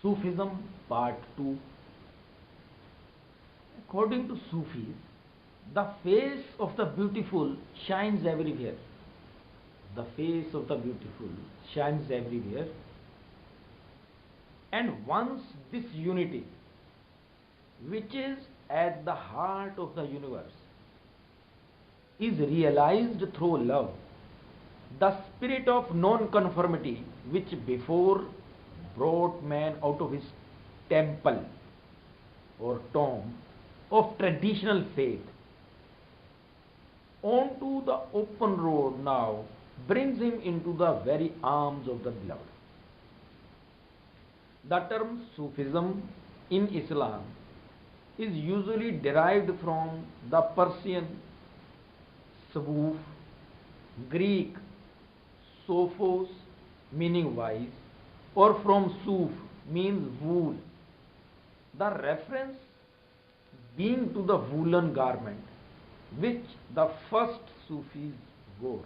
Sufism Part 2. According to Sufis, the face of the beautiful shines everywhere. The face of the beautiful shines everywhere. And once this unity, which is at the heart of the universe, is realized through love, the spirit of non-conformity which before brought man out of his temple or tomb of traditional faith onto the open road now brings him into the very arms of the beloved. The term Sufism in Islam is usually derived from the Persian Sufuf, Greek Sophos meaning wise, or from Suf means wool. The reference being to the woolen garment which the first Sufis wore.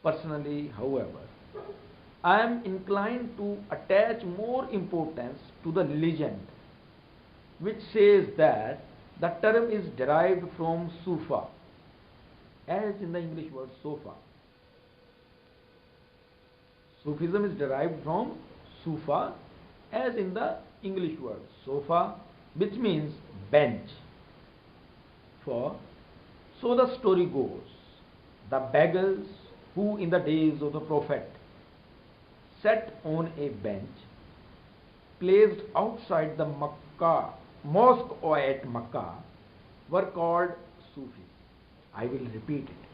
Personally, however, I am inclined to attach more importance to the legend which says that the term is derived from Sufa, as in the English word sofa. Sufism is derived from Sufa, as in the English word sofa, which means bench. For, so the story goes, the beggars who in the days of the Prophet sat on a bench placed outside the mosque or at Mecca were called Sufis. I will repeat it.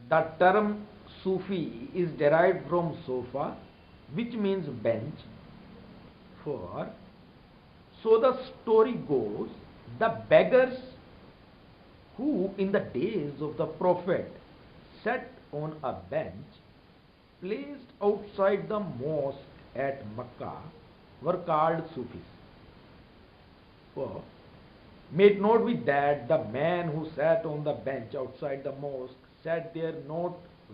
The term Sufi is derived from sofa, which means bench. For, so the story goes, the beggars who in the days of the Prophet sat on a bench placed outside the mosque at Mecca were called Sufis. For, may it not be that the man who sat on the bench outside the mosque sat there not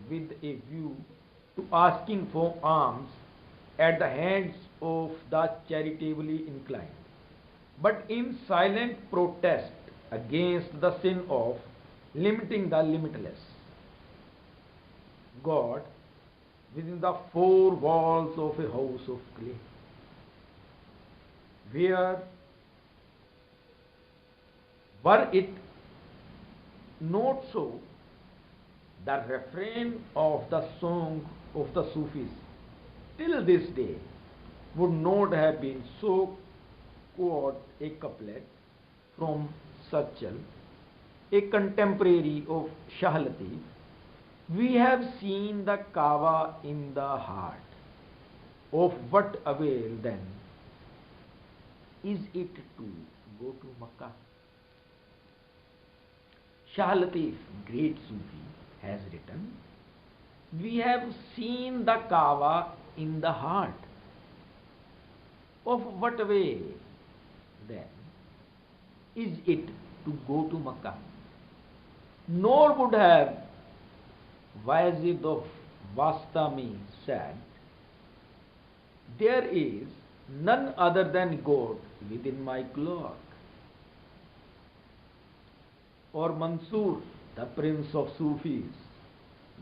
with a view to asking for alms at the hands of the charitably inclined, but in silent protest against the sin of limiting the limitless. God within the four walls of a house of clay, where were it not so, the refrain of the song of the Sufis till this day would not have been so. Quote a couplet from Sachal, a contemporary of Shah Latiff. We have seen the Kaaba in the heart. Of what avail then is it to go to Mecca? Shah Latiff, great Sufi, has written, we have seen the Kaaba in the heart. Of what avail then is it to go to Mecca? Nor would have Wazid of Bastami said, there is none other than God within my cloak. Or Mansur, the prince of Sufis,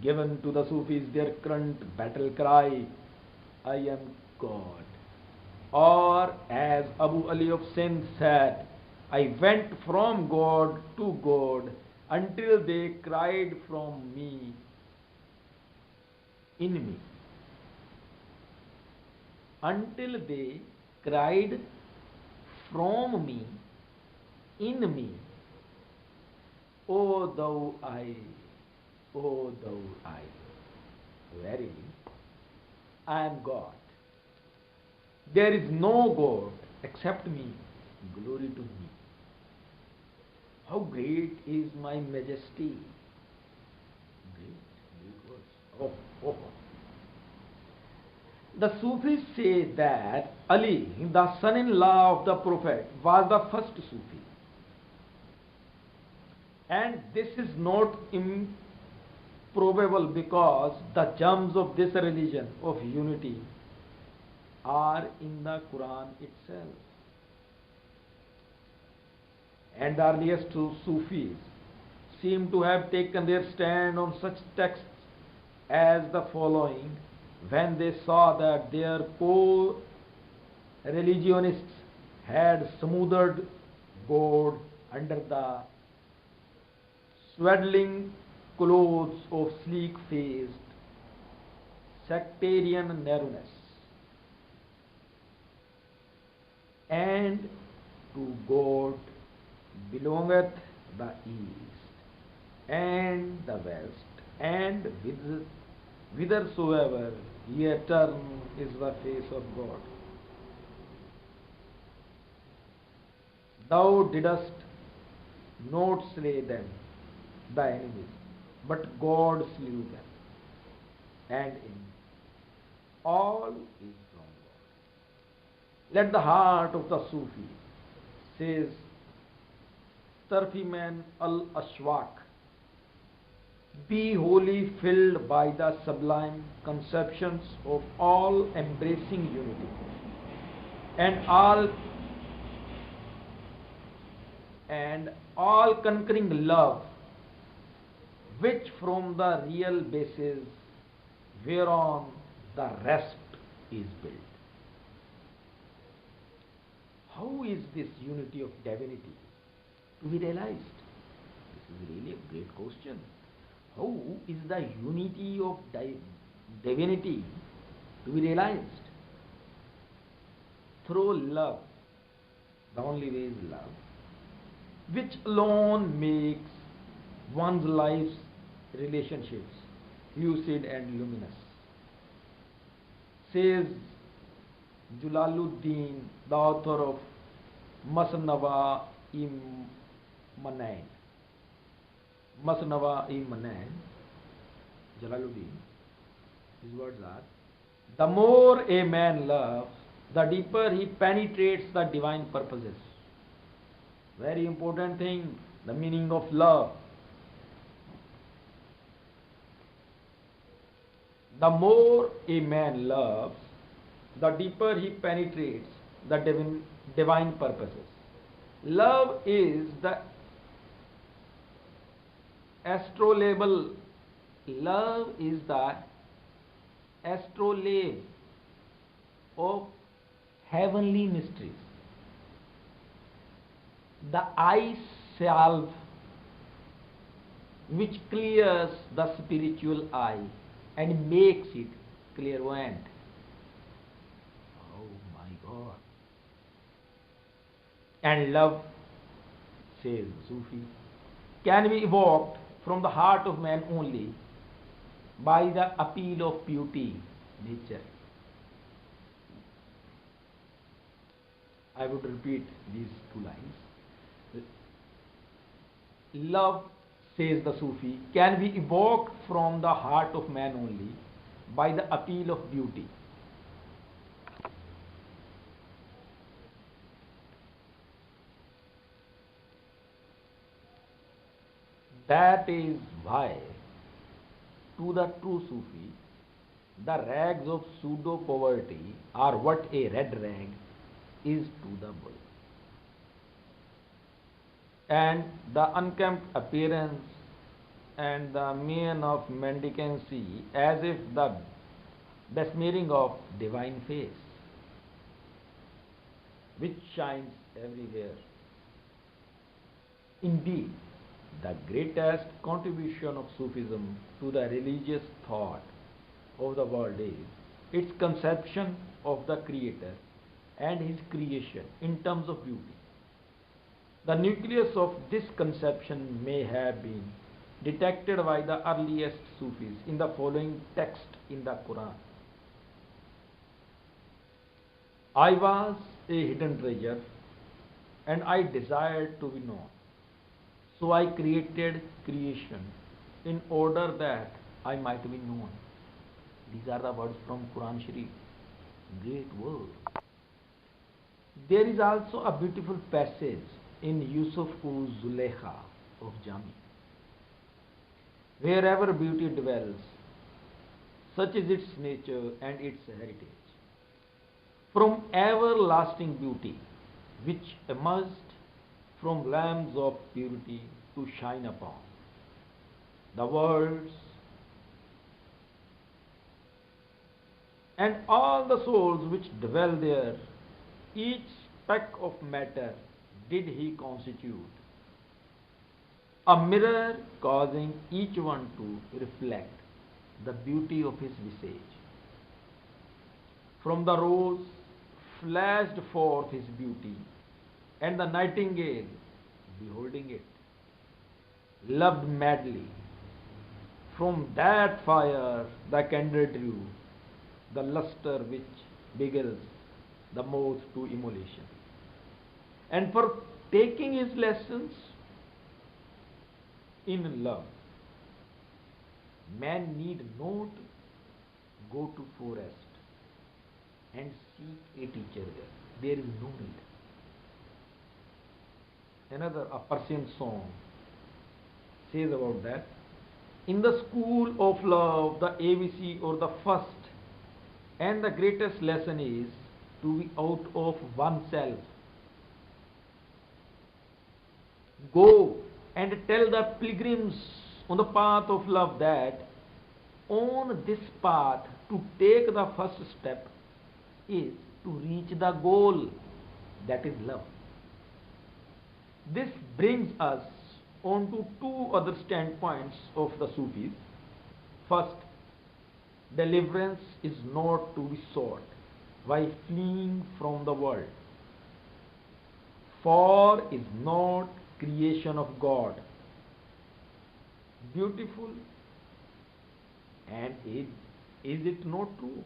given to the Sufis their current battle cry, I am God. Or as Abu Ali of Sindh said, I went from God to God until they cried from me, in me. Until they cried from me, in me. O thou I, O thou I. Verily, I am God. There is no God except me. Glory to me. How great is my majesty. Great words. Oh. The Sufis say that Ali, the son-in-law of the Prophet, was the first Sufi. And this is not probable because the germs of this religion of unity are in the Quran itself. And the earliest Sufis seem to have taken their stand on such texts as the following when they saw that their co-religionists had smoothed God under the swaddling clothes of sleek-faced sectarian narrowness. And to God belongeth the east and the west, and whithersoever ye turn is the face of God. Thou didst not slay them, thy enemies, but God slew them, and in all is from God. Let the heart of the Sufi, says Tarfiman al-Ashwaq, be wholly filled by the sublime conceptions of all embracing unity and all conquering love, which from the real basis whereon the rest is built. How is this unity of divinity to be realized? This is really a great question. How is the unity of divinity to be realized? Through love. The only way is love, which alone makes one's life's relationships lucid and luminous. Says Jalaluddin, the author of Masnava-i-Manain. Masnava-i-Manain, Jalaluddin, his words are, the more a man loves, the deeper he penetrates the divine purposes. Very important thing, the meaning of love. The more a man loves, the deeper he penetrates the divine purposes. Love is the astrolabe. Love is the astrolabe of heavenly mysteries. The eye salve which clears the spiritual eye and makes it clairvoyant. Oh my God. And love, says Sufi, can be evoked from the heart of man only by the appeal of beauty, nature. I would repeat these two lines. Love, says the Sufi, can be evoked from the heart of man only by the appeal of beauty. That is why, to the true Sufi, the rags of pseudo-poverty are what a red rag is to the bull. And the unkempt appearance and the mien of mendicancy as if the besmearing of divine face, which shines everywhere. Indeed, the greatest contribution of Sufism to the religious thought of the world is its conception of the Creator and His creation in terms of beauty. The nucleus of this conception may have been detected by the earliest Sufis in the following text in the Quran. I was a hidden treasure and I desired to be known. So I created creation in order that I might be known. These are the words from Quran Sharif. Great word. There is also a beautiful passage in Yusuf Zulaykha of Jami. wherever beauty dwells, such is its nature and its heritage. From everlasting beauty, which emerged from lamps of purity to shine upon the worlds and all the souls which dwell there, each speck of matter did he constitute, a mirror causing each one to reflect the beauty of his visage. From the rose flashed forth his beauty, and the nightingale, beholding it, loved madly. From that fire the candle drew the lustre which beguiles the moth to immolation. And for taking his lessons in love, man need not go to forest and seek a teacher there. There is no need. Another, a Persian song says about that. In the school of love, the ABC or the first and the greatest lesson is to be out of oneself. Go and tell the pilgrims on the path of love that on this path to take the first step is to reach the goal, that is love. This brings us on to two other standpoints of the Sufis. First, deliverance is not to be sought by fleeing from the world, for is not creation of God beautiful, and is it not true?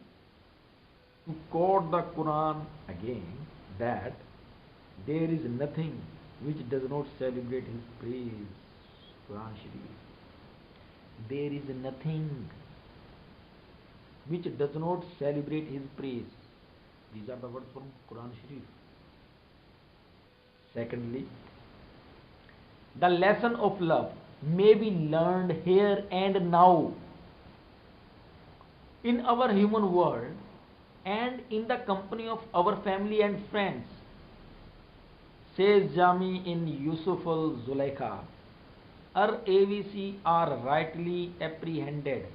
To quote the Quran again, that there is nothing which does not celebrate his praise. Quran Sharif. There is nothing which does not celebrate his praise. These are the words from Quran Sharif. Secondly, the lesson of love may be learned here and now in our human world and in the company of our family and friends. Says Jami in Yusuf al-Zulaikha, our AVC are rightly apprehended.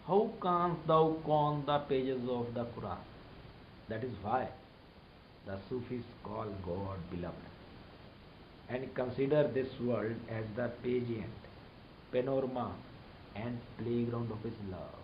How canst thou con the pages of the Quran? That is why the Sufis call God beloved and consider this world as the pageant, panorama and playground of his love.